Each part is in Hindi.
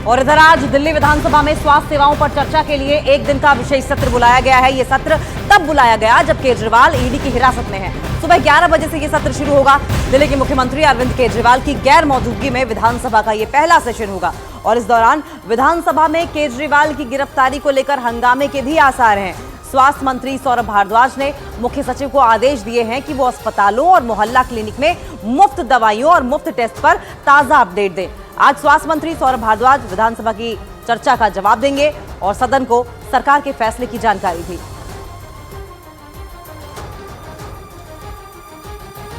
और इधर आज दिल्ली विधानसभा में स्वास्थ्य सेवाओं पर चर्चा के लिए एक दिन का विशेष सत्र बुलाया गया है। ये सत्र तब बुलाया गया जब केजरीवाल ईडी की हिरासत में है। सुबह 11 बजे से ये सत्र शुरू होगा। दिल्ली के मुख्यमंत्री अरविंद केजरीवाल की गैर मौजूदगी में विधानसभा का ये पहला सेशन होगा और इस दौरान विधानसभा में केजरीवाल की गिरफ्तारी को लेकर हंगामे के भी आसार हैं। स्वास्थ्य मंत्री सौरभ भारद्वाज ने मुख्य सचिव को आदेश दिए हैं कि वो अस्पतालों और मोहल्ला क्लिनिक में मुफ्त दवाइयों और मुफ्त टेस्ट पर ताजा अपडेट दें। आज स्वास्थ्य मंत्री सौरभ भारद्वाज विधानसभा की चर्चा का जवाब देंगे और सदन को सरकार के फैसले की जानकारी दी।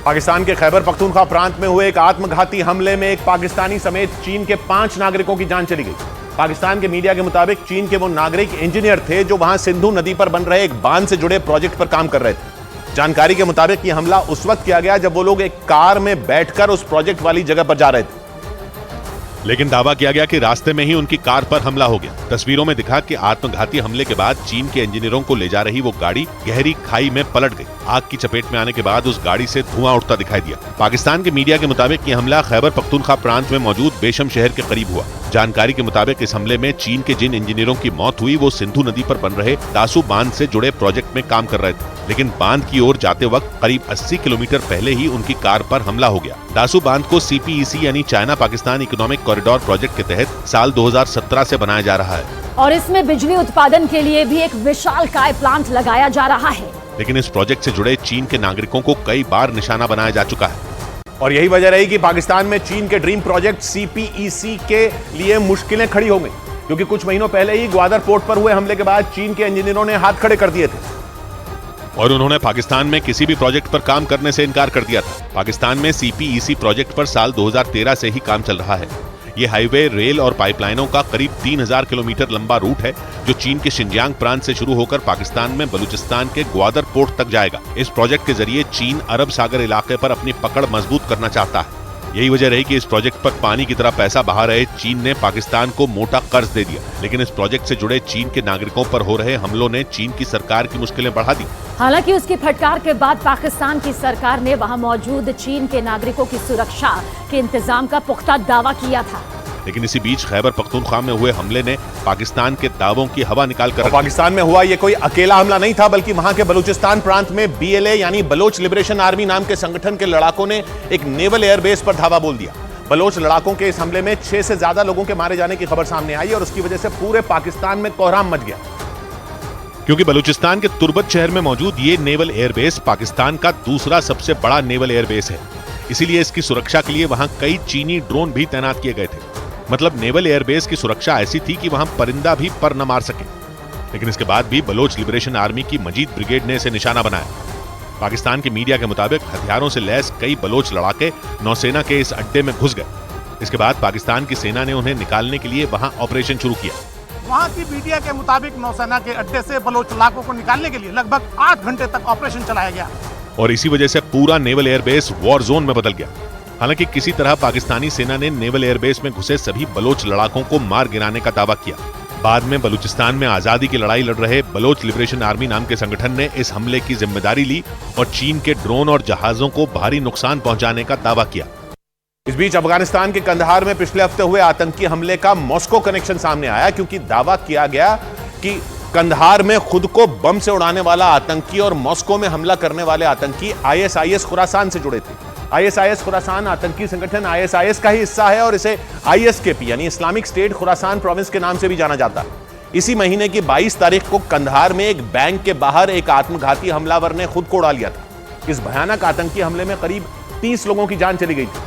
पाकिस्तान के खैबर पख्तूनख्वा प्रांत में हुए एक आत्मघाती हमले में एक पाकिस्तानी समेत चीन के 5 नागरिकों की जान चली गई। पाकिस्तान के मीडिया के मुताबिक चीन के वो नागरिक इंजीनियर थे जो वहां सिंधु नदी पर बन रहे एक बांध से जुड़े प्रोजेक्ट पर काम कर रहे थे। जानकारी के मुताबिक यह हमला उस वक्त किया गया जब वो लोग एक कार में बैठकर उस प्रोजेक्ट वाली जगह पर जा रहे थे, लेकिन दावा किया गया कि रास्ते में ही उनकी कार पर हमला हो गया। तस्वीरों में दिखा कि आत्मघाती हमले के बाद चीन के इंजीनियरों को ले जा रही वो गाड़ी गहरी खाई में पलट गई। आग की चपेट में आने के बाद उस गाड़ी से धुआं उठता दिखाई दिया। पाकिस्तान के मीडिया के मुताबिक ये हमला खैबर पख्तूनख्वा प्रांत में मौजूद बेशम शहर के करीब हुआ। जानकारी के मुताबिक इस हमले में चीन के जिन इंजीनियरों की मौत हुई वो सिंधु नदी पर बन रहे तासु बांध से जुड़े प्रोजेक्ट में काम कर रहे थे, लेकिन बांध की ओर जाते वक्त करीब 80 किलोमीटर पहले ही उनकी कार पर हमला हो गया। तासु बांध को CPEC यानी China Pakistan economic corridor project के तहत साल 2017 से बनाया जा रहा है और इसमें बिजली उत्पादन के लिए भी एक विशालकाय प्लांट लगाया जा रहा है। लेकिन इस प्रोजेक्ट से जुड़े चीन के नागरिकों को कई बार निशाना बनाया जा चुका है और यही वजह रही कि पाकिस्तान में चीन के ड्रीम प्रोजेक्ट CPEC के लिए मुश्किलें खड़ी हो गई, क्योंकि कुछ महीनों पहले ही ग्वादर पोर्ट पर हुए हमले के बाद चीन के इंजीनियरों ने हाथ खड़े कर दिए थे और उन्होंने पाकिस्तान में किसी भी प्रोजेक्ट पर काम करने से इनकार कर दिया था। पाकिस्तान में CPEC प्रोजेक्ट पर साल 2013 से ही काम चल रहा है। ये हाईवे, रेल और पाइपलाइनों का करीब 3000 किलोमीटर लंबा रूट है जो चीन के शिनजियांग प्रांत से शुरू होकर पाकिस्तान में बलूचिस्तान के ग्वादर पोर्ट तक जाएगा। इस प्रोजेक्ट के जरिए चीन अरब सागर इलाके पर अपनी पकड़ मजबूत करना चाहता है। यही वजह रही कि इस प्रोजेक्ट पर पानी की तरह पैसा बहा रहे चीन ने पाकिस्तान को मोटा कर्ज दे दिया, लेकिन इस प्रोजेक्ट से जुड़े चीन के नागरिकों पर हो रहे हमलों ने चीन की सरकार की मुश्किलें बढ़ा दी। हालांकि उसकी फटकार के बाद पाकिस्तान की सरकार ने वहां मौजूद चीन के नागरिकों की सुरक्षा के इंतजाम का पुख्ता दावा किया था, लेकिन इसी बीच खैबर पख्तूनख्वा में हुए हमले ने पाकिस्तान के दावों की हवा निकाल कर पाकिस्तान में हुआ ये कोई अकेला हमला नहीं था, बल्कि वहां के बलूचिस्तान प्रांत में BLA यानी बलोच लिबरेशन आर्मी नाम के संगठन के लड़ाकों ने एक नेवल एयरबेस पर धावा बोल दिया। बलोच लड़ाकों के इस हमले में 6 से ज्यादा लोगों के मारे जाने की खबर सामने आई और उसकी वजह से पूरे पाकिस्तान में कोहराम मच गया, क्योंकि बलूचिस्तान के तुर्बत शहर में मौजूद ये नेवल एयरबेस पाकिस्तान का दूसरा सबसे बड़ा नेवल एयरबेस है। इसीलिए इसकी सुरक्षा के लिए वहां कई चीनी ड्रोन भी तैनात किए गए थे। मतलब नेवल एयरबेस की सुरक्षा ऐसी थी कि वहां परिंदा भी पर न मार सके। लेकिन इसके बाद भी बलोच लिबरेशन आर्मी की मजीद ब्रिगेड ने इसे निशाना बनाया। पाकिस्तान के मीडिया के मुताबिक हथियारों से लैस कई बलोच लड़ाके नौसेना के इस अड्डे में घुस गए। इसके बाद पाकिस्तान की सेना ने उन्हें निकालने के लिए वहां ऑपरेशन शुरू किया। वहां की मीडिया के मुताबिक नौसेना के अड्डे से बलोच लड़ाकों को निकालने के लिए लगभग 8 घंटे तक ऑपरेशन चलाया गया और इसी वजह से पूरा नेवल एयरबेस वॉर जोन में बदल गया। हालांकि किसी तरह पाकिस्तानी सेना ने नेवल एयरबेस में घुसे सभी बलोच लड़ाकों को मार गिराने का दावा किया। बाद में बलूचिस्तान में आजादी की लड़ाई लड़ रहे बलोच लिबरेशन आर्मी नाम के संगठन ने इस हमले की जिम्मेदारी ली और चीन के ड्रोन और जहाजों को भारी नुकसान पहुंचाने का दावा किया। इस बीच अफगानिस्तान के कंधार में पिछले हफ्ते हुए आतंकी हमले का मॉस्को कनेक्शन सामने आया, क्योंकि दावा किया गया कि कंधार में खुद को बम से उड़ाने वाला आतंकी और मॉस्को में हमला करने वाले आतंकी ISIS खुरासान से जुड़े थे। ISIS खुरासान आतंकी संगठन ISIS का ही हिस्सा है और इसे ISKP यानी इस्लामिक स्टेट खुरासान प्रोविंस के नाम से भी जाना जाता है। इसी महीने की 22 तारीख को कंधार में एक बैंक के बाहर एक आत्मघाती हमलावर ने खुद को उड़ा लिया था। इस भयानक आतंकी हमले में करीब 30 लोगों की जान चली गई थी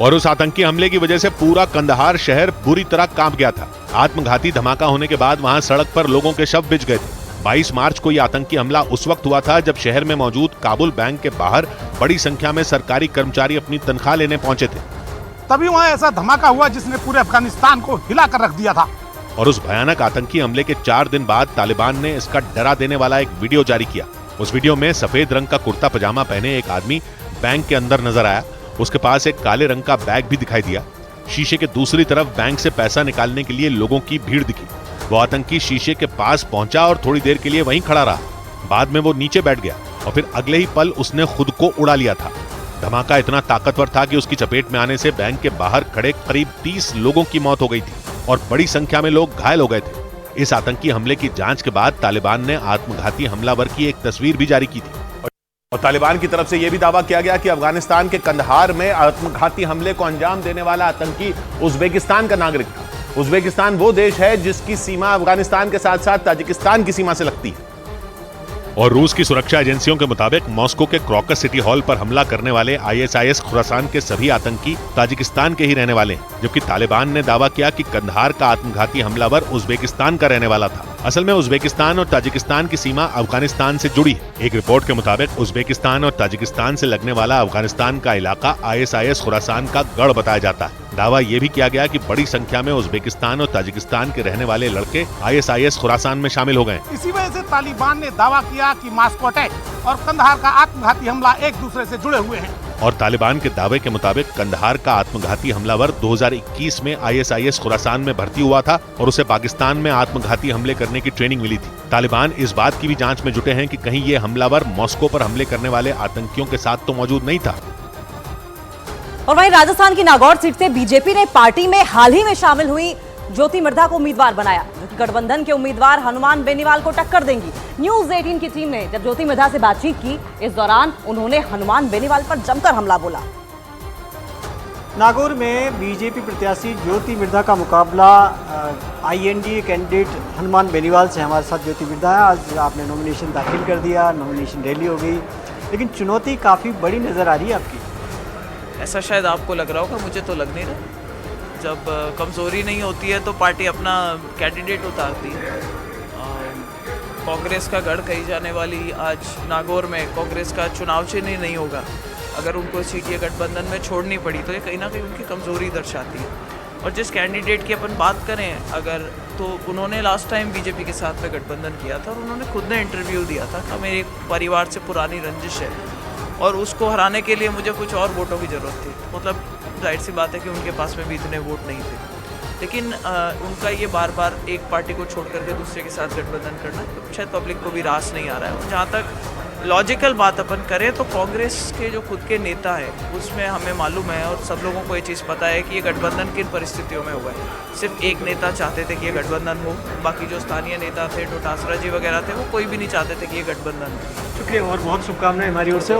और उस आतंकी हमले की वजह से पूरा कंधार शहर बुरी तरह कांप गया था। आत्मघाती धमाका होने के बाद वहां सड़क पर लोगों के शव बिछ गए थे। 22 मार्च को यह आतंकी हमला उस वक्त हुआ था जब शहर में मौजूद काबुल बैंक के बाहर बड़ी संख्या में सरकारी कर्मचारी अपनी तनख्वाह लेने पहुंचे थे। तभी वहां ऐसा धमाका हुआ जिसने पूरे अफगानिस्तान को हिला कर रख दिया था और उस भयानक आतंकी हमले के 4 दिन बाद तालिबान ने इसका डरा देने वाला एक वीडियो जारी किया। उस वीडियो में सफेद रंग का कुर्ता पजामा पहने एक आदमी बैंक के अंदर नजर आया। उसके पास एक काले रंग का बैग भी दिखाई दिया। शीशे के दूसरी तरफ बैंक से पैसा निकालने के लिए लोगों की भीड़ दिखी। वो आतंकी शीशे के पास पहुंचा और थोड़ी देर के लिए वहीं खड़ा रहा। बाद में वो नीचे बैठ गया और फिर अगले ही पल उसने खुद को उड़ा लिया था। धमाका इतना ताकतवर था कि उसकी चपेट में आने से बैंक के बाहर खड़े करीब 30 लोगों की मौत हो गई थी। और बड़ी संख्या में लोग घायल हो गए थे। इस आतंकी हमले की जांच के बाद तालिबान ने आत्मघाती हमलावर की एक तस्वीर भी जारी की थी। और तालिबान की तरफ से यह भी दावा किया गया कि अफगानिस्तान के कंधार में आत्मघाती हमले को अंजाम देने वाला आतंकी उज्बेकिस्तान का नागरिक था। उज्बेकिस्तान वो देश है जिसकी सीमा अफगानिस्तान के साथ साथ ताजिकिस्तान की सीमा से लगती है। और रूस की सुरक्षा एजेंसियों के मुताबिक मॉस्को के क्रॉकस सिटी हॉल पर हमला करने वाले ISIS खुरासान के सभी आतंकी ताजिकिस्तान के ही रहने वाले हैं, जबकि तालिबान ने दावा किया कि कंधार का आत्मघाती हमलावर उज्बेकिस्तान का रहने वाला था। असल में उज्बेकिस्तान और ताजिकिस्तान की सीमा अफगानिस्तान से जुड़ी है। एक रिपोर्ट के मुताबिक उज्बेकिस्तान और ताजिकिस्तान से लगने वाला अफगानिस्तान का इलाका ISIS खुरासान का गढ़ बताया जाता है। दावा यह भी किया गया कि बड़ी संख्या में उज्बेकिस्तान और ताजिकिस्तान के रहने वाले लड़के ISIS खुरासान में शामिल हो गए। इसी वजह से तालिबान ने दावा किया कि मॉस्को अटैक और कंधार का आत्मघाती हमला एक दूसरे से जुड़े हुए हैं। और तालिबान के दावे के मुताबिक कंधार का आत्मघाती हमलावर 2021 में ISIS खुरासान में भर्ती हुआ था और उसे पाकिस्तान में आत्मघाती हमले करने की ट्रेनिंग मिली थी। तालिबान इस बात की भी जांच में जुटे हैं कि कहीं ये हमलावर मॉस्को पर हमले करने वाले आतंकियों के साथ तो मौजूद नहीं था। और वहीं राजस्थान की नागौर सीट से बीजेपी ने पार्टी में हाल ही में शामिल हुई ज्योति मिर्धा को उम्मीदवार बनाया, जो कि गठबंधन के उम्मीदवार हनुमान बेनीवाल को टक्कर देंगी। न्यूज 18 की टीम ने जब ज्योति मिर्धा से बातचीत की, इस दौरान उन्होंने हनुमान बेनीवाल पर जमकर हमला बोला। नागौर में बीजेपी प्रत्याशी ज्योति मिर्धा का मुकाबला INDA कैंडिडेट हनुमान बेनीवाल से। हमारे साथ ज्योति मिर्धा है। आज आपने नॉमिनेशन दाखिल कर दिया, नॉमिनेशन रैली हो गई, लेकिन चुनौती काफ़ी बड़ी नज़र आ रही है आपकी। ऐसा शायद आपको लग रहा होगा, मुझे तो लग नहीं रहा। जब कमज़ोरी नहीं होती है तो पार्टी अपना कैंडिडेट उतारती है। कांग्रेस का गढ़ कही जाने वाली आज नागौर में कांग्रेस का चुनाव चिन्ह नहीं होगा। अगर उनको सीट ये गठबंधन में छोड़नी पड़ी तो ये कहीं ना कहीं उनकी कमज़ोरी दर्शाती है। और जिस कैंडिडेट की अपन बात करें अगर, तो उन्होंने लास्ट टाइम बीजेपी के साथ में गठबंधन किया था और उन्होंने खुद ने इंटरव्यू दिया था कि मेरे परिवार से पुरानी रंजिश है और उसको हराने के लिए मुझे कुछ और वोटों की ज़रूरत थी। मतलब जाहिर सी बात है कि उनके पास में भी इतने वोट नहीं थे, लेकिन उनका ये बार बार एक पार्टी को छोड़ करके दूसरे के साथ गठबंधन करना शायद पब्लिक को भी रास नहीं आ रहा है। और जहाँ तक लॉजिकल बात अपन करें तो कांग्रेस के जो खुद के नेता है उसमें हमें मालूम है और सब लोगों को ये चीज़ पता है कि ये गठबंधन किन परिस्थितियों में हुआ है। सिर्फ एक नेता चाहते थे कि ये गठबंधन हो, बाकी जो स्थानीय नेता थे, डोटासरा जी वगैरह थे, वो कोई भी नहीं चाहते थे कि ये गठबंधन हो। शुक्रिया और बहुत शुभकामनाएं हमारी ओर से।